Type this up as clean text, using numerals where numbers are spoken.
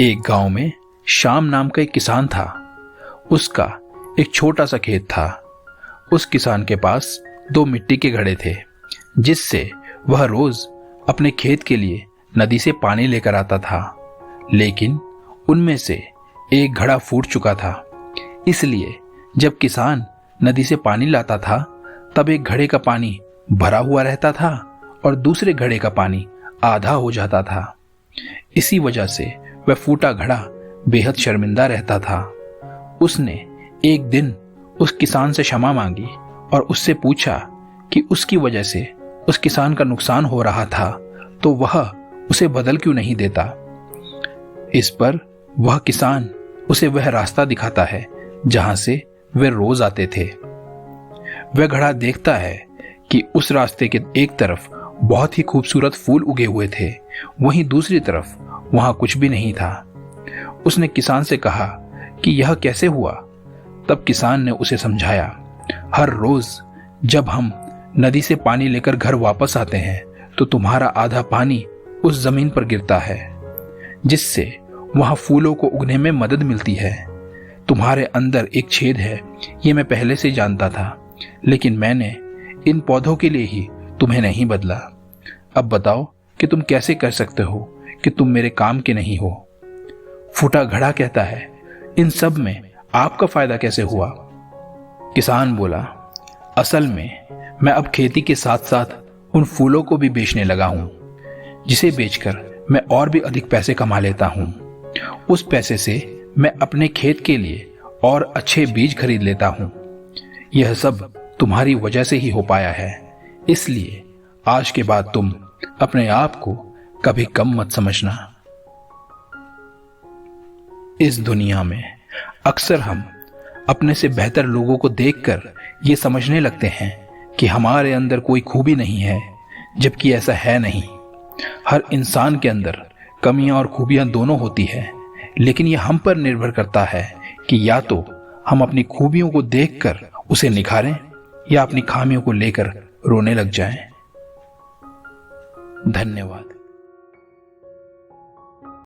एक गांव में श्याम नाम का एक किसान था। उसका एक छोटा सा खेत था। उस किसान के पास 2 मिट्टी के घड़े थे, जिससे वह रोज अपने खेत के लिए नदी से पानी लेकर आता था। लेकिन उनमें से एक घड़ा फूट चुका था। इसलिए जब किसान नदी से पानी लाता था, तब एक घड़े का पानी भरा हुआ रहता था और दूसरे घड़े का पानी आधा हो जाता था। इसी वजह से वह फूटा घड़ा बेहद शर्मिंदा रहता था। उसने एक दिन उस किसान से क्षमा मांगी और उससे पूछा कि उसकी वजह से उस किसान का नुकसान हो रहा था, तो वह उसे बदल क्यों नहीं देता। इस पर वह किसान उसे वह रास्ता दिखाता है जहां से वे रोज आते थे। वह घड़ा देखता है कि उस रास्ते के एक तरफ बहुत ही खूबसूरत फूल उगे हुए थे, वहीं दूसरी तरफ वहां कुछ भी नहीं था। उसने किसान से कहा कि यह कैसे हुआ। तब किसान ने उसे समझाया, हर रोज जब हम नदी से पानी लेकर घर वापस आते हैं, तो तुम्हारा आधा पानी उस जमीन पर गिरता है, जिससे वहां फूलों को उगने में मदद मिलती है। तुम्हारे अंदर एक छेद है, ये मैं पहले से जानता था, लेकिन मैंने इन पौधों के लिए ही तुम्हें नहीं बदला। अब बताओ कि तुम कैसे कर सकते हो कि तुम मेरे काम के नहीं हो। फूटा घड़ा कहता है, इन सब में आपका फायदा कैसे हुआ। किसान बोला, असल में मैं अब खेती के साथ साथ उन फूलों को भी बेचने लगा हूं, जिसे बेचकर मैं और भी अधिक पैसे कमा लेता हूं। उस पैसे से मैं अपने खेत के लिए और अच्छे बीज खरीद लेता हूं। यह सब तुम्हारी वजह से ही हो पाया है, इसलिए आज के बाद तुम अपने आप को कभी कम मत समझना। इस दुनिया में अक्सर हम अपने से बेहतर लोगों को देखकर ये समझने लगते हैं कि हमारे अंदर कोई खूबी नहीं है, जबकि ऐसा है नहीं। हर इंसान के अंदर कमियां और खूबियां दोनों होती है, लेकिन यह हम पर निर्भर करता है कि या तो हम अपनी खूबियों को देखकर उसे निखारें या अपनी खामियों को लेकर रोने लग जाएं। धन्यवाद।